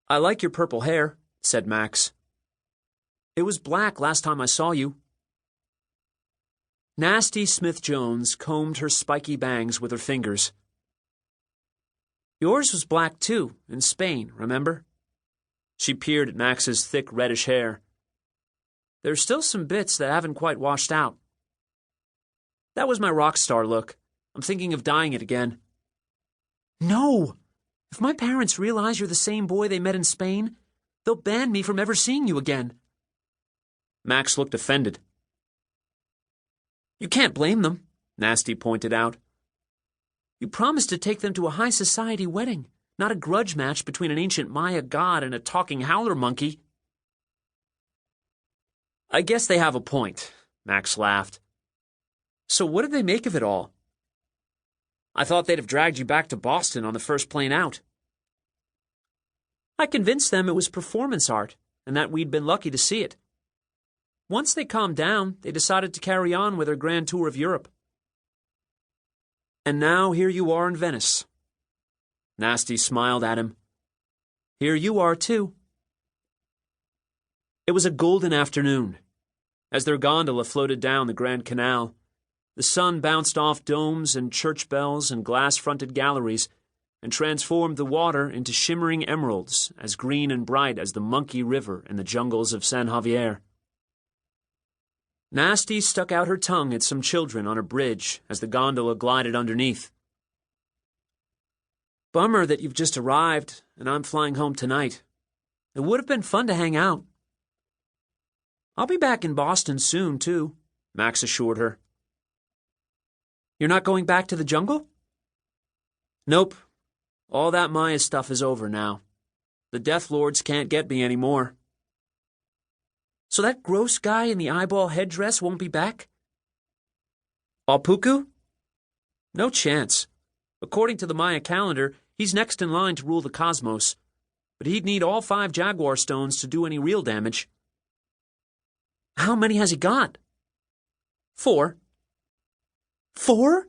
"I like your purple hair," said Max. "It was black last time I saw you." Nasty Smith-Jones combed her spiky bangs with her fingers. "Yours was black too, in Spain, remember?" She peered at Max's thick reddish hair. "There's still some bits that haven't quite washed out." "That was my rock star look. I'm thinking of dyeing it again." "No! If my parents realize you're the same boy they met in Spain, they'll ban me from ever seeing you again." Max looked offended. "You can't blame them," Nasty pointed out. "You promised to take them to a high society wedding, not a grudge match between an ancient Maya god and a talking howler monkey." "I guess they have a point," Max laughed. "So what did they make of it all?" "I thought they'd have dragged you back to Boston on the first plane out." "I convinced them it was performance art, and that we'd been lucky to see it. Once they calmed down, they decided to carry on with their grand tour of Europe. And now here you are in Venice." Nasty smiled at him. "Here you are, too." It was a golden afternoon. As their gondola floated down the Grand Canal, the sun bounced off domes and church bells and glass-fronted galleries and transformed the water into shimmering emeralds as green and bright as the Monkey River in the jungles of San Javier. Nasty stuck out her tongue at some children on a bridge as the gondola glided underneath. "Bummer that you've just arrived and I'm flying home tonight. It would have been fun to hang out." "I'll be back in Boston soon, too," Max assured her. "You're not going back to the jungle?" "Nope. All that Maya stuff is over now. The Death Lords can't get me anymore." "So that gross guy in the eyeball headdress won't be back?" "Alpuku? No chance. According to the Maya calendar, he's next in line to rule the cosmos, but he'd need all 5 Jaguar stones to do any real damage." "How many has he got?" 4. 4?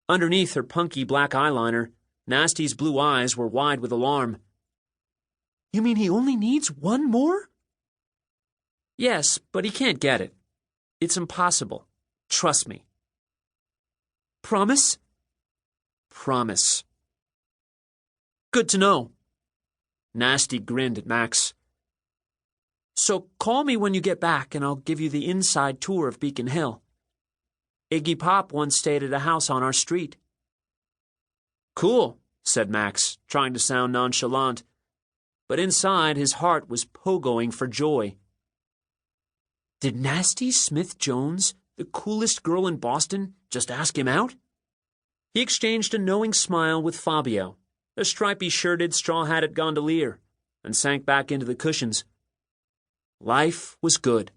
Underneath her punky black eyeliner, Nasty's blue eyes were wide with alarm. "You mean he only needs 1 more?" "Yes, but he can't get it. It's impossible. Trust me." "Promise?" "Promise." "Good to know." Nasty grinned at Max. "So call me when you get back and I'll give you the inside tour of Beacon Hill. Iggy Pop once stayed at a house on our street." "Cool," said Max, trying to sound nonchalant, but inside his heart was pogoing for joy. Did Nasty Smith-Jones, the coolest girl in Boston, just ask him out? He exchanged a knowing smile with Fabio, a stripy-shirted, straw-hatted gondolier, and sank back into the cushions. Life was good.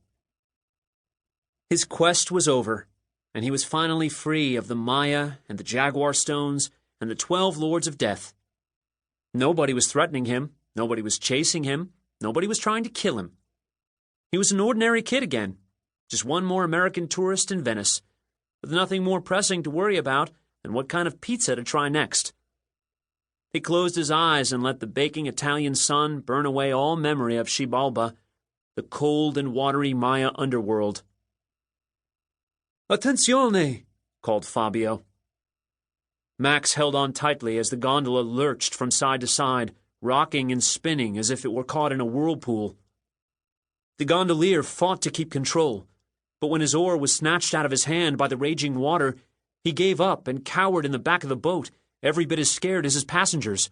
His quest was over, and he was finally free of the Maya and the Jaguar stones and the 12 Lords of Death. Nobody was threatening him, nobody was chasing him, nobody was trying to kill him. He was an ordinary kid again, just one more American tourist in Venice, with nothing more pressing to worry about than what kind of pizza to try next. He closed his eyes and let the baking Italian sun burn away all memory of Xibalba, the cold and watery Maya underworld. "Attenzione!" called Fabio. Max held on tightly as the gondola lurched from side to side, rocking and spinning as if it were caught in a whirlpool. The gondolier fought to keep control, but when his oar was snatched out of his hand by the raging water, he gave up and cowered in the back of the boat, every bit as scared as his passengers.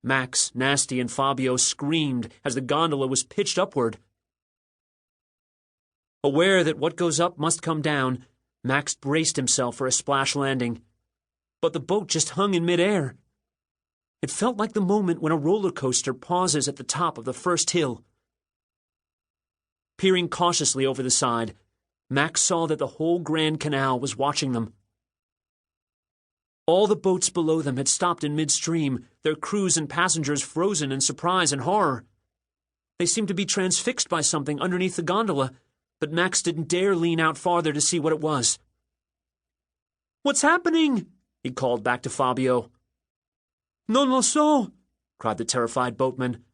Max, Nasty, and Fabio screamed as the gondola was pitched upward. Aware that what goes up must come down, Max braced himself for a splash landing. But the boat just hung in midair. It felt like the moment when a roller coaster pauses at the top of the first hill. Peering cautiously over the side, Max saw that the whole Grand Canal was watching them. All the boats below them had stopped in midstream, their crews and passengers frozen in surprise and horror. They seemed to be transfixed by something underneath the gondola, but Max didn't dare lean out farther to see what it was. "What's happening?" he called back to Fabio. "Non lo so," cried the terrified boatman.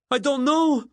"I don't know.